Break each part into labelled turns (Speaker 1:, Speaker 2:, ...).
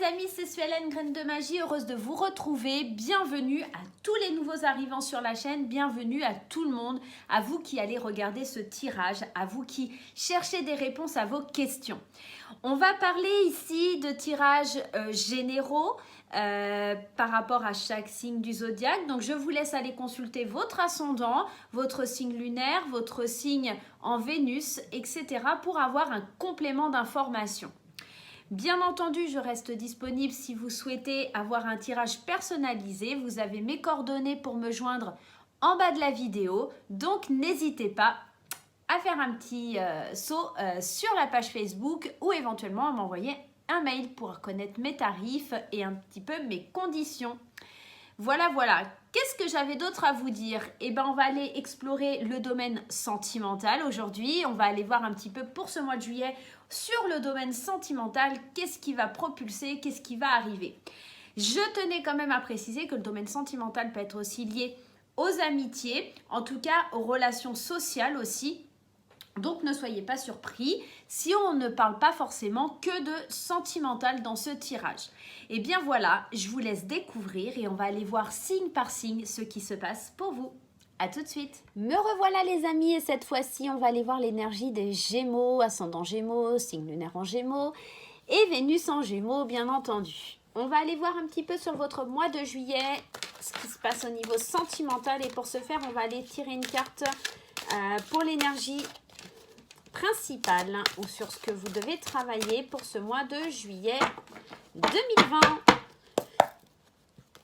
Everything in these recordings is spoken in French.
Speaker 1: amis, c'est Suelen, Graine de Magie, heureuse de vous retrouver. Bienvenue à tous les nouveaux arrivants sur la chaîne, bienvenue à tout le monde, à vous qui allez regarder ce tirage, à vous qui cherchez des réponses à vos questions. On va parler ici de tirages généraux par rapport à chaque signe du zodiaque. Donc je vous laisse aller consulter votre ascendant, votre signe lunaire, votre signe en Vénus, etc. pour avoir un complément d'information. Bien entendu, je reste disponible si vous souhaitez avoir un tirage personnalisé. Vous avez mes coordonnées pour me joindre en bas de la vidéo. Donc, n'hésitez pas à faire un petit saut sur la page Facebook ou éventuellement à m'envoyer un mail pour connaître mes tarifs et un petit peu mes conditions. Voilà. Qu'est-ce que j'avais d'autre à vous dire? Eh bien, on va aller explorer le domaine sentimental aujourd'hui. On va aller voir un petit peu pour ce mois de juillet sur le domaine sentimental, qu'est-ce qui va propulser, qu'est-ce qui va arriver. Je tenais quand même à préciser que le domaine sentimental peut être aussi lié aux amitiés, en tout cas aux relations sociales aussi. Donc ne soyez pas surpris si on ne parle pas forcément que de sentimental dans ce tirage. Et bien voilà, je vous laisse découvrir et on va aller voir signe par signe ce qui se passe pour vous. A tout de suite. Me revoilà les amis et cette fois-ci on va aller voir l'énergie des Gémeaux, ascendant Gémeaux, signe lunaire en Gémeaux et Vénus en Gémeaux bien entendu. On va aller voir un petit peu sur votre mois de juillet ce qui se passe au niveau sentimental et pour ce faire on va aller tirer une carte pour l'énergie principale ou sur ce que vous devez travailler pour ce mois de juillet 2020.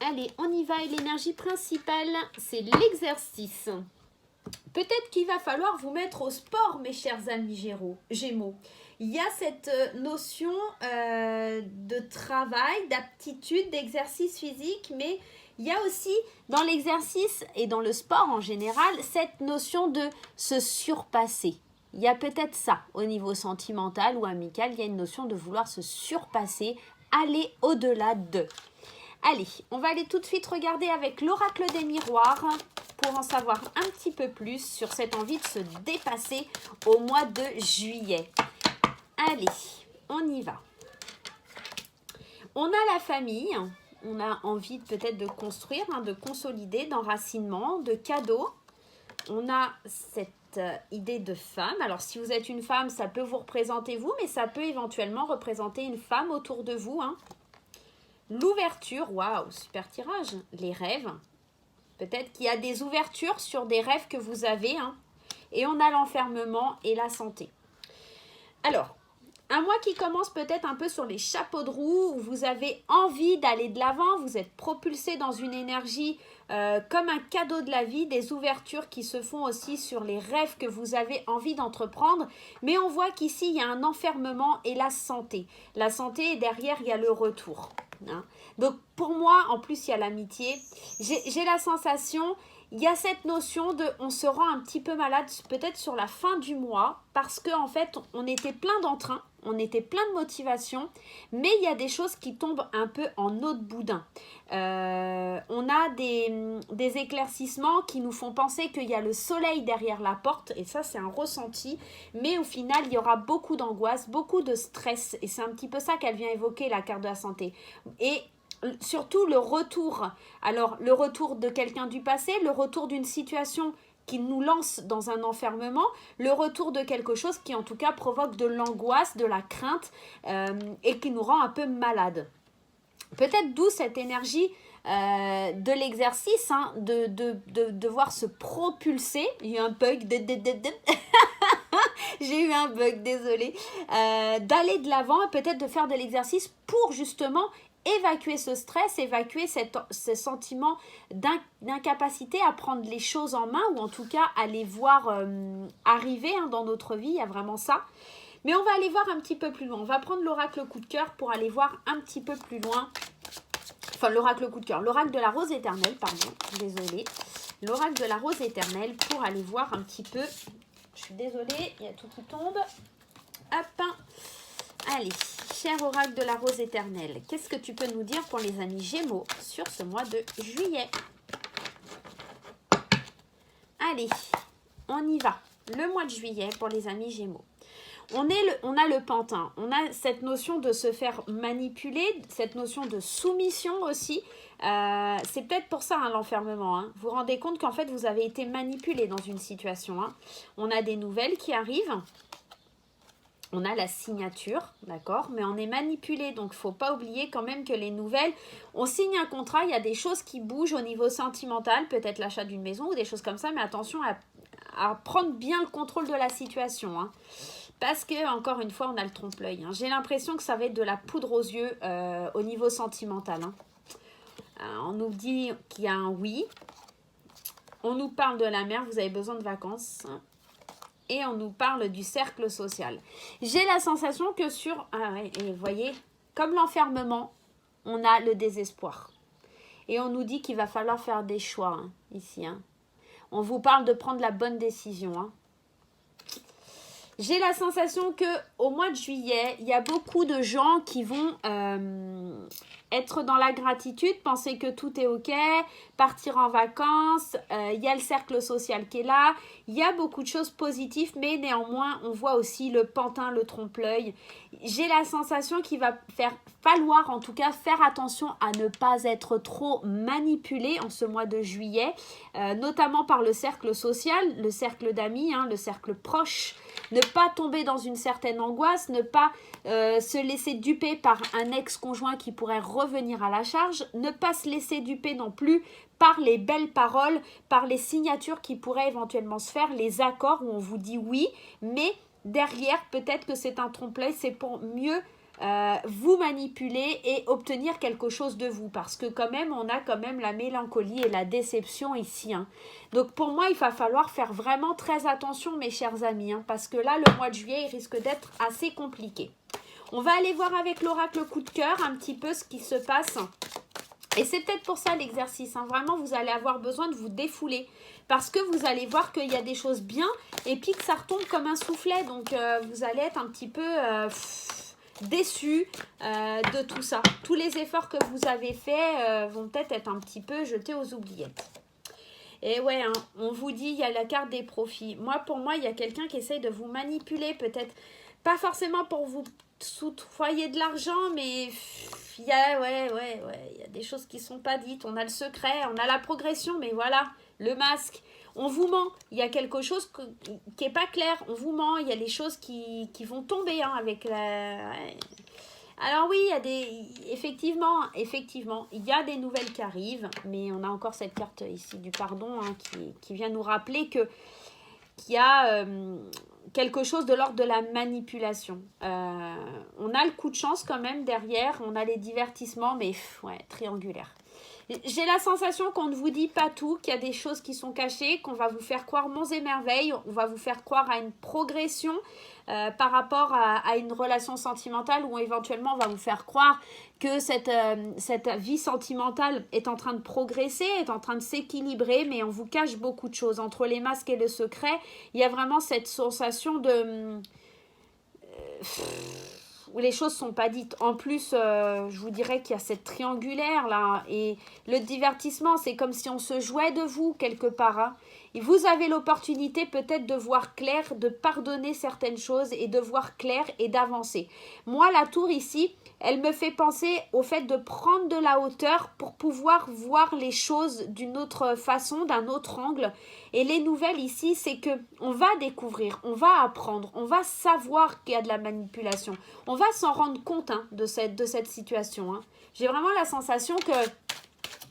Speaker 1: Allez, on y va et l'énergie principale, c'est l'exercice. Peut-être qu'il va falloir vous mettre au sport, mes chers amis Gémeaux. Il y a cette notion de travail, d'aptitude, d'exercice physique, mais il y a aussi dans l'exercice et dans le sport en général, cette notion de se surpasser. Il y a peut-être ça au niveau sentimental ou amical, il y a une notion de vouloir se surpasser, aller au-delà de. Allez, on va aller tout de suite regarder avec l'oracle des miroirs pour en savoir un petit peu plus sur cette envie de se dépasser au mois de juillet. Allez, on y va. On a la famille, on a envie peut-être de construire, de consolider, d'enracinement, de cadeaux. On a cette idée de femme. Alors, si vous êtes une femme, ça peut vous représenter vous, mais ça peut éventuellement représenter une femme autour de vous. L'ouverture, waouh, super tirage. Les rêves. Peut-être qu'il y a des ouvertures sur des rêves que vous avez. Et on a l'enfermement et la santé. Alors, un mois qui commence peut-être un peu sur les chapeaux de roue, où vous avez envie d'aller de l'avant, vous êtes propulsé dans une énergie comme un cadeau de la vie, des ouvertures qui se font aussi sur les rêves que vous avez envie d'entreprendre. Mais on voit qu'ici, il y a un enfermement et la santé. La santé et derrière, il y a le retour. Donc, pour moi, en plus, il y a l'amitié. J'ai la sensation... Il y a cette notion de on se rend un petit peu malade peut-être sur la fin du mois parce qu'en fait on était plein d'entrain, on était plein de motivation, mais il y a des choses qui tombent un peu en eau de boudin. On a des éclaircissements qui nous font penser qu'il y a le soleil derrière la porte et ça c'est un ressenti, mais au final il y aura beaucoup d'angoisse, beaucoup de stress et c'est un petit peu ça qu'elle vient évoquer la carte de la santé. Et surtout le retour, alors le retour de quelqu'un du passé, le retour d'une situation qui nous lance dans un enfermement, le retour de quelque chose qui en tout cas provoque de l'angoisse, de la crainte et qui nous rend un peu malade. Peut-être d'où cette énergie de l'exercice, de devoir se propulser. Il y a eu un bug, j'ai eu un bug, désolée. D'aller de l'avant et peut-être de faire de l'exercice pour justement évacuer ce stress, évacuer ce sentiment d'incapacité à prendre les choses en main ou en tout cas à les voir arriver dans notre vie, il y a vraiment ça. Mais on va aller voir un petit peu plus loin. On va prendre l'oracle coup de cœur pour aller voir un petit peu plus loin. Enfin, l'oracle coup de cœur, l'oracle de la rose éternelle, pardon, désolée. L'oracle de la rose éternelle pour aller voir un petit peu. Je suis désolée, il y a tout qui tombe. Hop. Allez, cher oracle de la rose éternelle, qu'est-ce que tu peux nous dire pour les amis Gémeaux sur ce mois de juillet? Allez, on y va. Le mois de juillet pour les amis Gémeaux. On a le pantin, on a cette notion de se faire manipuler, cette notion de soumission aussi. C'est peut-être pour ça hein, l'enfermement. Hein. Vous vous rendez compte qu'en fait vous avez été manipulé dans une situation. Hein. On a des nouvelles qui arrivent. On a la signature, d'accord, mais on est manipulé, donc il ne faut pas oublier quand même que les nouvelles, on signe un contrat, il y a des choses qui bougent au niveau sentimental, peut-être l'achat d'une maison ou des choses comme ça, mais attention à prendre bien le contrôle de la situation, hein, parce que, encore une fois, on a le trompe-l'œil. Hein. J'ai l'impression que ça va être de la poudre aux yeux au niveau sentimental. Hein. On nous dit qu'il y a un oui, on nous parle de la mer, vous avez besoin de vacances, hein. Et on nous parle du cercle social. J'ai la sensation que sur... Ah ouais, et vous voyez, comme l'enfermement, on a le désespoir. Et on nous dit qu'il va falloir faire des choix, hein, ici. Hein. On vous parle de prendre la bonne décision. Hein. J'ai la sensation qu'au mois de juillet, il y a beaucoup de gens qui vont être dans la gratitude, penser que tout est OK, partir en vacances, il y a le cercle social qui est là, il y a beaucoup de choses positives, mais néanmoins, on voit aussi le pantin, le trompe-l'œil. J'ai la sensation qu'il va falloir en tout cas faire attention à ne pas être trop manipulé en ce mois de juillet, notamment par le cercle social, le cercle d'amis, hein, le cercle proche, ne pas tomber dans une certaine angoisse, ne pas se laisser duper par un ex-conjoint qui pourrait revenir à la charge, ne pas se laisser duper non plus par les belles paroles, par les signatures qui pourraient éventuellement se faire, les accords où on vous dit oui, mais derrière, peut-être que c'est un trompe-l'œil, c'est pour mieux vous manipuler et obtenir quelque chose de vous, parce que quand même, on a quand même la mélancolie et la déception ici. Hein. Donc pour moi, il va falloir faire vraiment très attention, mes chers amis, hein, parce que là, le mois de juillet, il risque d'être assez compliqué. On va aller voir avec l'oracle coup de cœur un petit peu ce qui se passe. Et c'est peut-être pour ça l'exercice. Hein. Vraiment, vous allez avoir besoin de vous défouler. Parce que vous allez voir qu'il y a des choses bien et puis que ça retombe comme un soufflet. Donc, vous allez être un petit peu déçus de tout ça. Tous les efforts que vous avez faits vont peut-être être un petit peu jetés aux oubliettes. Et ouais, hein, on vous dit, il y a la carte des profits. Pour moi, il y a quelqu'un qui essaye de vous manipuler, peut-être pas forcément pour vous soudoyer de l'argent, mais il y a, il y a des choses qui sont pas dites. On a le secret, on a la progression, mais voilà, le masque. On vous ment, il y a quelque chose qui n'est pas clair, on vous ment, il y a les choses qui vont tomber hein, avec la... Ouais. Alors oui, il y a effectivement, il y a des nouvelles qui arrivent, mais on a encore cette carte ici du pardon hein, qui vient nous rappeler qu'il y a quelque chose de l'ordre de la manipulation. On a le coup de chance quand même derrière, on a les divertissements, mais ouais, triangulaire. J'ai la sensation qu'on ne vous dit pas tout, qu'il y a des choses qui sont cachées, qu'on va vous faire croire monts et merveilles, on va vous faire croire à une progression par rapport à une relation sentimentale ou éventuellement on va vous faire croire que cette vie sentimentale est en train de progresser, est en train de s'équilibrer, mais on vous cache beaucoup de choses. Entre les masques et le secret, il y a vraiment cette sensation de... où les choses sont pas dites. En plus, je vous dirais qu'il y a cette triangulaire là, et le divertissement, c'est comme si on se jouait de vous quelque part. Hein. Et vous avez l'opportunité peut-être de voir clair, de pardonner certaines choses et de voir clair et d'avancer. Moi, la tour ici, elle me fait penser au fait de prendre de la hauteur pour pouvoir voir les choses d'une autre façon, d'un autre angle. Et les nouvelles ici, c'est que on va découvrir, on va apprendre, on va savoir qu'il y a de la manipulation. On va s'en rendre compte hein, de cette situation. Hein. J'ai vraiment la sensation que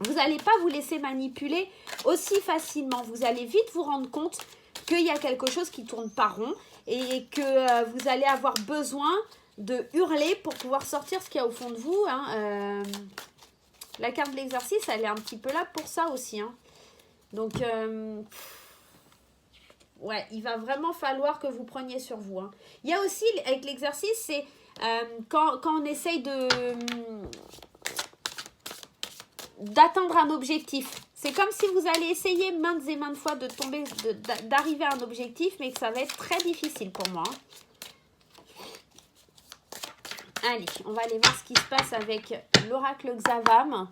Speaker 1: vous n'allez pas vous laisser manipuler aussi facilement. Vous allez vite vous rendre compte qu'il y a quelque chose qui ne tourne pas rond et que vous allez avoir besoin de hurler pour pouvoir sortir ce qu'il y a au fond de vous. Hein. La carte de l'exercice, elle est un petit peu là pour ça aussi. Hein. Donc, ouais, il va vraiment falloir que vous preniez sur vous. Hein. Il y a aussi, avec l'exercice, c'est quand on essaye d'atteindre un objectif. C'est comme si vous allez essayer maintes et maintes fois d'arriver à un objectif, mais que ça va être très difficile pour moi. Hein. Allez, on va aller voir ce qui se passe avec l'oracle Xavam.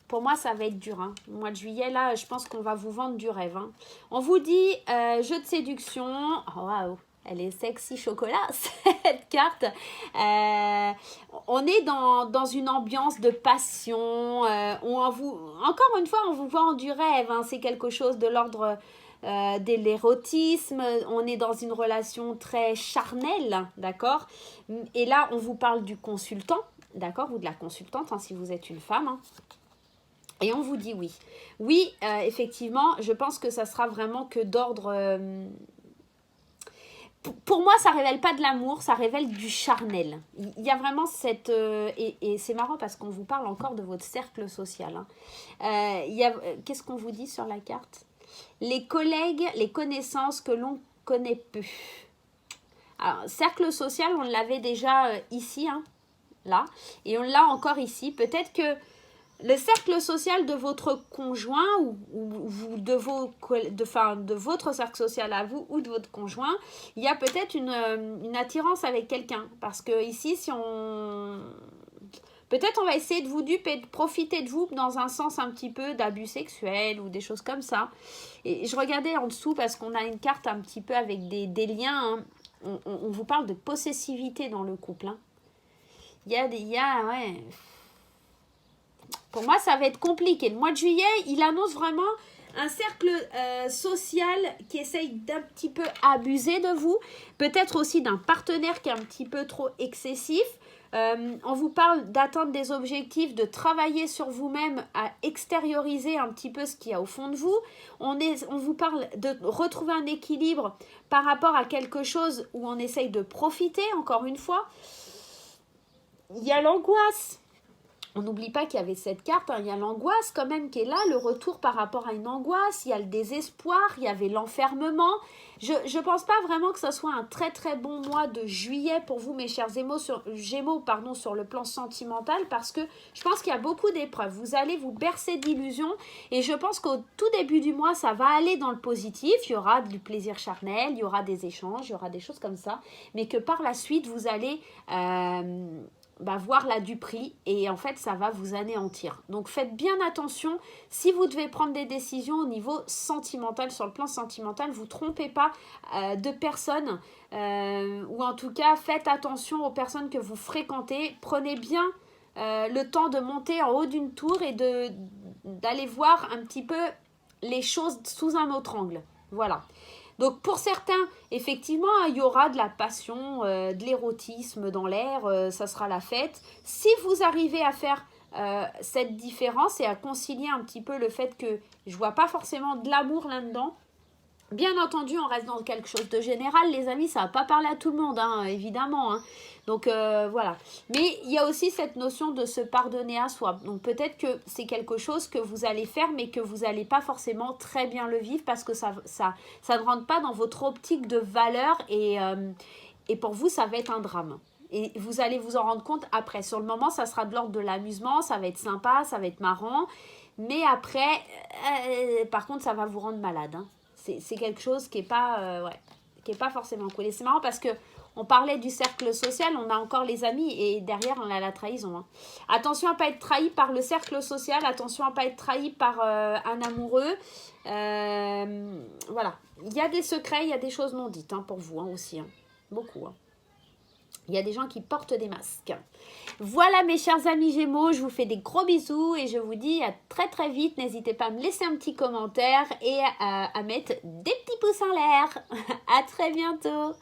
Speaker 1: Pour moi, ça va être dur. Hein. Le mois de juillet, là, je pense qu'on va vous vendre du rêve. Hein. On vous dit jeu de séduction. Oh, waouh. Elle est sexy chocolat, cette carte. On est dans une ambiance de passion. Encore une fois, on vous vend du rêve. Hein. C'est quelque chose de l'ordre de l'érotisme. On est dans une relation très charnelle, d'accord? Et là, on vous parle du consultant, d'accord? Ou de la consultante, hein, si vous êtes une femme. Hein. Et on vous dit oui. Oui, effectivement, je pense que ça sera vraiment que d'ordre... Pour moi, ça révèle pas de l'amour, ça révèle du charnel. Il y a vraiment cette... et c'est marrant parce qu'on vous parle encore de votre cercle social. Hein. Qu'est-ce qu'on vous dit sur la carte? Les collègues, les connaissances que l'on connaît peu. Alors, cercle social, on l'avait déjà ici, hein, là. Et on l'a encore ici. Peut-être que le cercle social de votre conjoint ou de votre cercle social à vous ou de votre conjoint, il y a peut-être une attirance avec quelqu'un. Parce que ici, peut-être on va essayer de vous dupe et de profiter de vous dans un sens un petit peu d'abus sexuels ou des choses comme ça. Et je regardais en dessous parce qu'on a une carte un petit peu avec des liens. Hein. On vous parle de possessivité dans le couple. Hein. Ouais... Pour moi, ça va être compliqué. Le mois de juillet, il annonce vraiment un cercle social qui essaye d'un petit peu abuser de vous. Peut-être aussi d'un partenaire qui est un petit peu trop excessif. On vous parle d'atteindre des objectifs, de travailler sur vous-même, à extérioriser un petit peu ce qu'il y a au fond de vous. On vous parle de retrouver un équilibre par rapport à quelque chose où on essaye de profiter, encore une fois. Il y a l'angoisse. On n'oublie pas qu'il y avait cette carte, hein. Il y a l'angoisse quand même qui est là, le retour par rapport à une angoisse, il y a le désespoir, il y avait l'enfermement. Je ne pense pas vraiment que ce soit un très très bon mois de juillet pour vous, mes chers Gémeaux, sur le plan sentimental, parce que je pense qu'il y a beaucoup d'épreuves. Vous allez vous bercer d'illusions et je pense qu'au tout début du mois, ça va aller dans le positif. Il y aura du plaisir charnel, il y aura des échanges, il y aura des choses comme ça, mais que par la suite, vous allez... voir la duperie et en fait ça va vous anéantir. Donc faites bien attention si vous devez prendre des décisions au niveau sentimental, sur le plan sentimental, vous trompez pas de personnes ou en tout cas faites attention aux personnes que vous fréquentez. Prenez bien le temps de monter en haut d'une tour et d'aller voir un petit peu les choses sous un autre angle. Voilà. Donc pour certains, effectivement, il y aura de la passion, de l'érotisme dans l'air, ça sera la fête. Si vous arrivez à faire cette différence et à concilier un petit peu le fait que je vois pas forcément de l'amour là-dedans, bien entendu, on reste dans quelque chose de général, les amis, ça va pas parler à tout le monde, hein, évidemment. Hein. Donc voilà. Mais il y a aussi cette notion de se pardonner à soi. Donc peut-être que c'est quelque chose que vous allez faire, mais que vous n'allez pas forcément très bien le vivre parce que ça ne rentre pas dans votre optique de valeur et pour vous, ça va être un drame. Et vous allez vous en rendre compte après. Sur le moment, ça sera de l'ordre de l'amusement, ça va être sympa, ça va être marrant. Mais après, par contre, ça va vous rendre malade. Hein. C'est quelque chose qui n'est pas, qui est pas forcément cool. Et c'est marrant parce que on parlait du cercle social, on a encore les amis et derrière on a la trahison. Hein. Attention à ne pas être trahi par le cercle social, attention à ne pas être trahi par un amoureux. Voilà, il y a des secrets, il y a des choses non dites hein, pour vous hein, aussi. Hein. Beaucoup. Hein. Il y a des gens qui portent des masques. Voilà mes chers amis Gémeaux, je vous fais des gros bisous et je vous dis à très très vite. N'hésitez pas à me laisser un petit commentaire et à mettre des petits pouces en l'air. À très bientôt.